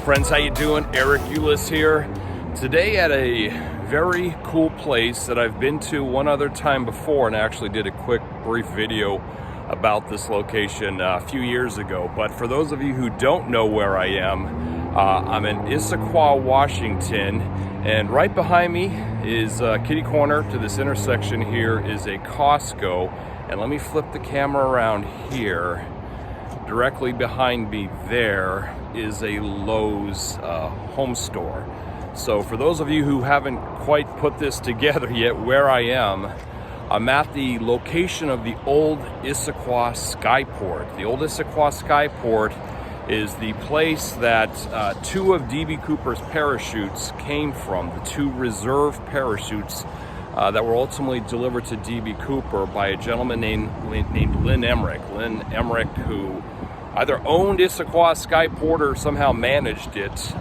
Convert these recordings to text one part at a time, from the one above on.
Friends, how you doing? Eric Ulis here. Today at a very cool place that I've been to one other time before, and I actually did a quick brief video about this location a few years ago. But for those of you who don't know where I am, I'm in Issaquah, Washington, and right behind me is kitty corner to this intersection here is a Costco. And let me flip the camera around here. Directly behind me there is a Lowe's home store. So for those of you who haven't quite put this together yet, where I am, I'm at the location of the old Issaquah Skyport. The old Issaquah Skyport is the place that two of D.B. Cooper's parachutes came from, the two reserve parachutes that were ultimately delivered to D.B. Cooper by a gentleman named Lynn Emmerich. Lynn Emmerich, who either owned Issaquah Skyport or somehow managed it,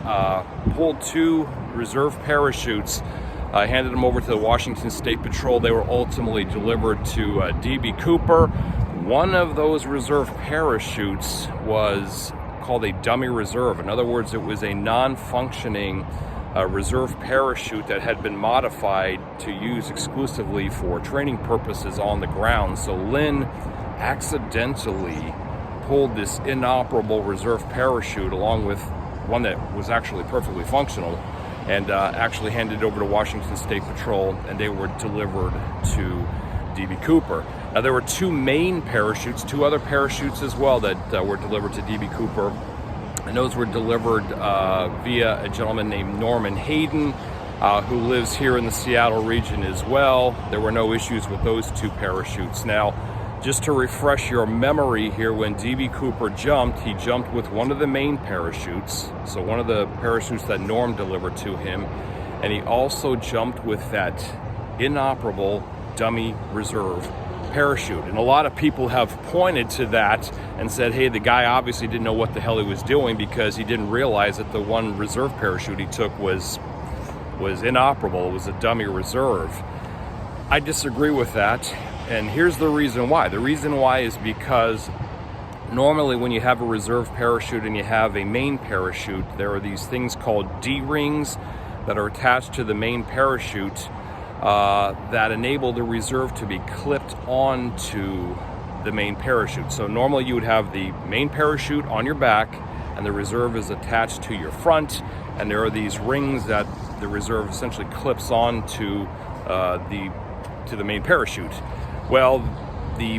pulled two reserve parachutes, handed them over to the Washington State Patrol. They were ultimately delivered to D.B. Cooper. One of those reserve parachutes was called a dummy reserve. In other words, it was a non-functioning reserve parachute that had been modified to use exclusively for training purposes on the ground. So Lynn accidentally pulled this inoperable reserve parachute along with one that was actually perfectly functional and actually handed it over to Washington State Patrol, and they were delivered to D.B. Cooper. Now there were two main parachutes, two other parachutes as well that were delivered to D.B. Cooper, and those were delivered via a gentleman named Norman Hayden, who lives here in the Seattle region as well. There were no issues with those two parachutes. Now, just to refresh your memory here, when D.B. Cooper jumped, he jumped with one of the main parachutes, so one of the parachutes that Norm delivered to him, and he also jumped with that inoperable dummy reserve parachute. And a lot of people have pointed to that and said, hey, the guy obviously didn't know what the hell he was doing because he didn't realize that the one reserve parachute he took was inoperable. It was a dummy reserve. I disagree with that, and here's the reason why. The reason why is because normally when you have a reserve parachute and you have a main parachute, there are these things called D-rings that are attached to the main parachute that enable the reserve to be clipped onto the main parachute. So normally you would have the main parachute on your back and the reserve is attached to your front, and there are these rings that the reserve essentially clips onto the main parachute. Well, the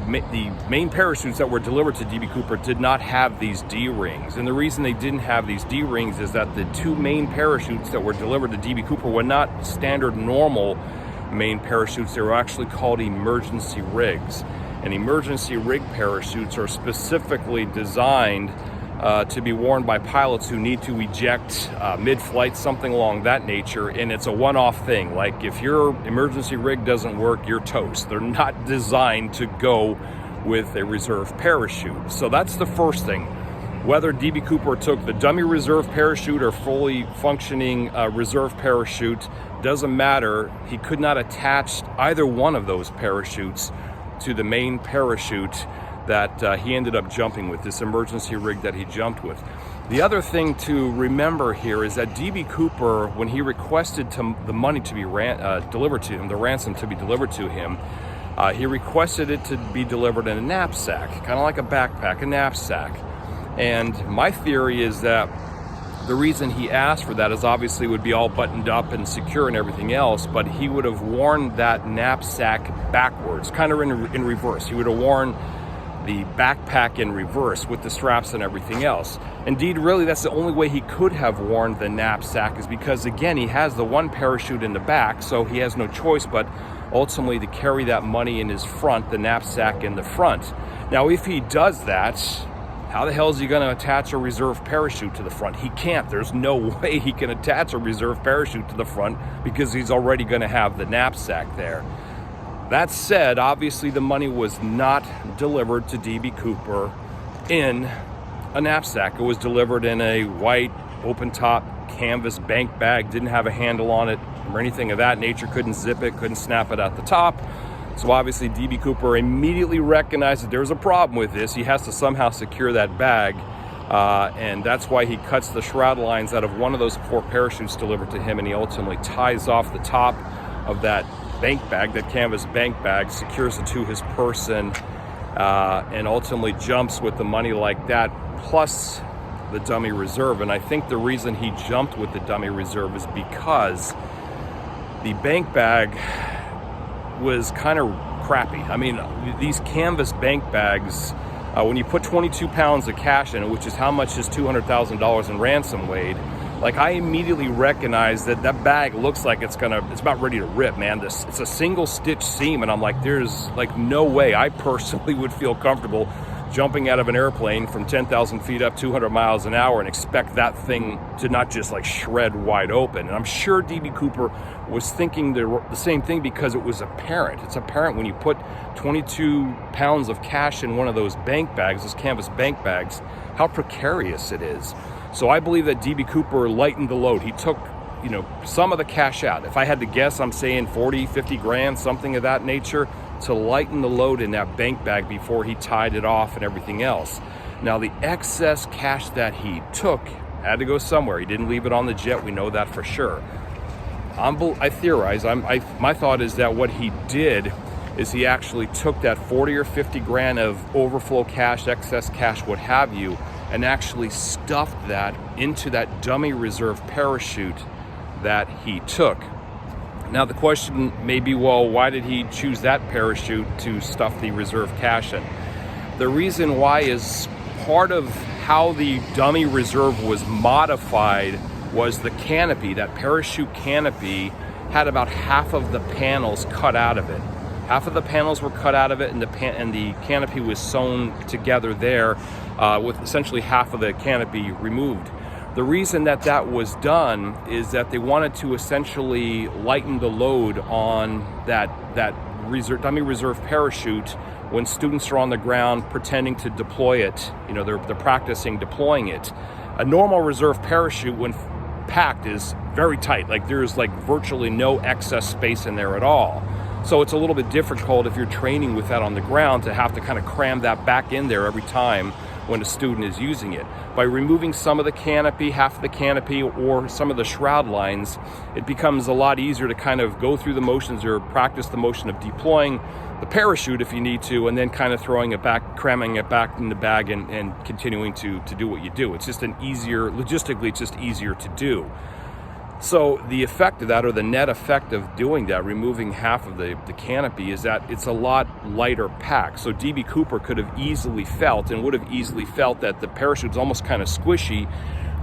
main parachutes that were delivered to D.B. Cooper did not have these D-rings. And the reason they didn't have these D-rings is that the two main parachutes that were delivered to D.B. Cooper were not standard normal main parachutes. They were actually called emergency rigs. And emergency rig parachutes are specifically designed to be worn by pilots who need to eject mid-flight, something along that nature, and it's a one-off thing. Like if your emergency rig doesn't work, you're toast. They're not designed to go with a reserve parachute. So that's the first thing. Whether D.B. Cooper took the dummy reserve parachute or fully functioning reserve parachute, doesn't matter. He could not attach either one of those parachutes to the main parachute that he ended up jumping with, this emergency rig that he jumped with. The other thing to remember here is that D.B. Cooper, when he requested the money to be delivered to him, the ransom to be delivered to him, he requested it to be delivered in a knapsack, kind of like a backpack, a knapsack. And my theory is that the reason he asked for that is obviously it would be all buttoned up and secure and everything else, but he would have worn that knapsack backwards, kind of in reverse. He would have worn the backpack in reverse with the straps and everything else. Indeed, really, that's the only way he could have worn the knapsack, is because, again, he has the one parachute in the back, so he has no choice but ultimately to carry that money in his front, the knapsack in the front. Now, if he does that, how the hell is he going to attach a reserve parachute to the front? He can't. There's no way he can attach a reserve parachute to the front because he's already going to have the knapsack there. That said, obviously the money was not delivered to D.B. Cooper in a knapsack. It was delivered in a white, open-top canvas bank bag, didn't have a handle on it or anything of that nature, couldn't zip it, couldn't snap it at the top. So obviously D.B. Cooper immediately recognized that there's a problem with this. He has to somehow secure that bag And that's why he cuts the shroud lines out of one of those 4 parachutes delivered to him, and he ultimately ties off the top of that bank bag, that canvas bank bag, secures it to his person, and ultimately jumps with the money like that, plus the dummy reserve. And I think the reason he jumped with the dummy reserve is because the bank bag was kind of crappy. I mean, these canvas bank bags, when you put 22 pounds of cash in it, which is how much his $200,000 in ransom weighed, like, I immediately recognized that that bag looks like it's about ready to rip, man. It's a single stitch seam, and I'm like, there's like no way I personally would feel comfortable jumping out of an airplane from 10,000 feet up 200 miles an hour and expect that thing to not just like shred wide open. And I'm sure D.B. Cooper was thinking the same thing, because it was apparent. It's apparent when you put 22 pounds of cash in one of those bank bags, those canvas bank bags, how precarious it is. So I believe that D.B. Cooper lightened the load. He took, some of the cash out. If I had to guess, I'm saying 40, 50 grand, something of that nature, to lighten the load in that bank bag before he tied it off and everything else. Now, the excess cash that he took had to go somewhere. He didn't leave it on the jet. We know that for sure. I theorize, my thought is that what he did is he actually took that 40 or 50 grand of overflow cash, excess cash, what have you, and actually stuffed that into that dummy reserve parachute that he took. Now the question may be, well, why did he choose that parachute to stuff the reserve cash in? The reason why is part of how the dummy reserve was modified was the canopy. That parachute canopy had about half of the panels cut out of it. Half of the panels were cut out of it, and the canopy was sewn together there, with essentially half of the canopy removed. The reason that was done is that they wanted to essentially lighten the load on that dummy reserve parachute when students are on the ground pretending to deploy it. They're practicing deploying it. A normal reserve parachute, when packed, is very tight. Like, there's like virtually no excess space in there at all. So it's a little bit difficult if you're training with that on the ground to have to kind of cram that back in there every time when a student is using it. By removing some of the canopy, half of the canopy, or some of the shroud lines, it becomes a lot easier to kind of go through the motions or practice the motion of deploying the parachute if you need to, and then kind of throwing it back, cramming it back in the bag, and continuing to do what you do. It's just logistically, it's just easier to do. So the effect of that, or the net effect of doing that, removing half of the canopy, is that it's a lot lighter pack. So D.B. Cooper could have easily felt, and would have easily felt, that the parachute's almost kind of squishy.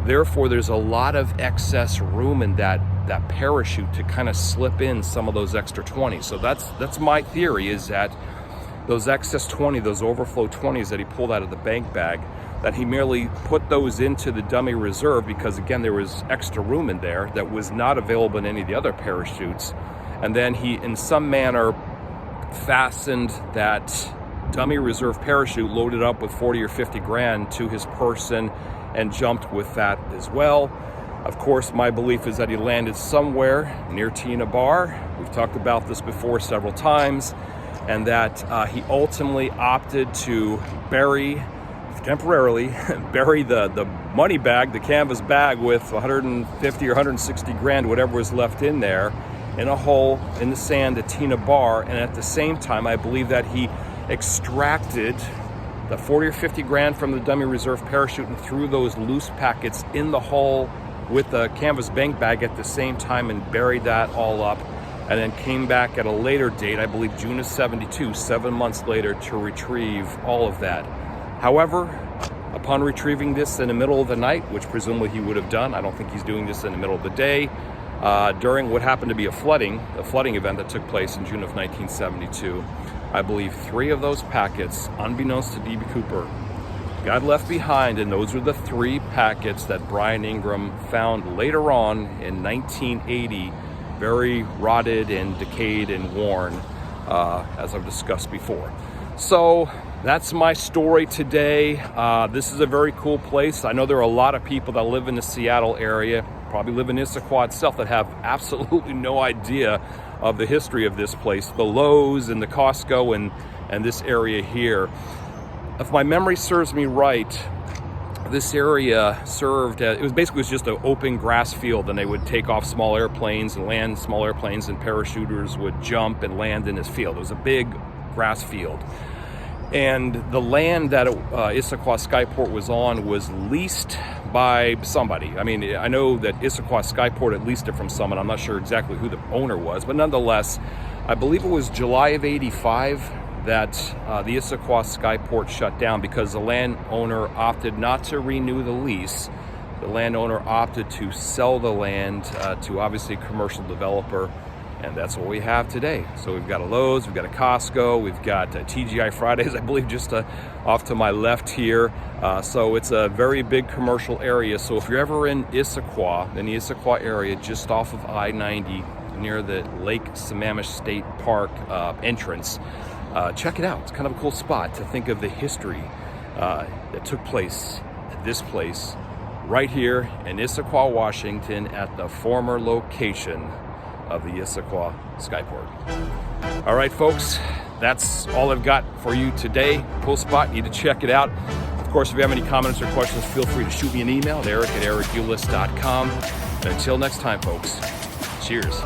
Therefore, there's a lot of excess room in that parachute to kind of slip in some of those extra 20s. So that's my theory, is that those excess 20, those overflow 20s that he pulled out of the bank bag, that he merely put those into the dummy reserve because, again, there was extra room in there that was not available in any of the other parachutes. And then he, in some manner, fastened that dummy reserve parachute, loaded up with 40 or 50 grand, to his person, and jumped with that as well. Of course, my belief is that he landed somewhere near Tina Bar. We've talked about this before several times. And that he ultimately opted to temporarily bury the money bag, the canvas bag with 150 or 160 grand, whatever was left in there, in a hole in the sand at Tina Bar. And at the same time, I believe that he extracted the 40 or 50 grand from the dummy reserve parachute and threw those loose packets in the hole with the canvas bank bag at the same time, and buried that all up, and then came back at a later date, I believe June of '72, 7 months later, to retrieve all of that. However, upon retrieving this in the middle of the night, which presumably he would have done, I don't think he's doing this in the middle of the day, during what happened to be a flooding event that took place in June of 1972, I believe 3 of those packets, unbeknownst to D.B. Cooper, got left behind, and those were the 3 packets that Brian Ingram found later on in 1980, very rotted and decayed and worn, as I've discussed before. So that's my story today. This is a very cool place. I know there are a lot of people that live in the Seattle area, probably live in Issaquah itself, that have absolutely no idea of the history of this place, the Lowe's and the Costco and this area here. If my memory serves me right, this area served as, it was just an open grass field, and they would take off small airplanes and land small airplanes, and parachuters would jump and land in this field. It was a big grass field. And the land that Issaquah Skyport was on was leased by somebody. I mean, I know that Issaquah Skyport had leased it from someone. I'm not sure exactly who the owner was, but nonetheless, I believe it was July of '85 that the Issaquah Skyport shut down because the landowner opted not to renew the lease. The landowner opted to sell the land to obviously a commercial developer. And that's what we have today. So we've got a Lowe's, we've got a Costco, we've got TGI Fridays, I believe, just off to my left here. So it's a very big commercial area. So if you're ever in the Issaquah area, just off of I-90 near the Lake Sammamish State Park entrance, check it out. It's kind of a cool spot to think of the history that took place at this place right here in Issaquah, Washington, at the former location of the Issaquah Skyport. All right, folks, that's all I've got for you today. Cool spot, you need to check it out. Of course, if you have any comments or questions, feel free to shoot me an email at eric@ericulis.com. And until next time, folks, cheers.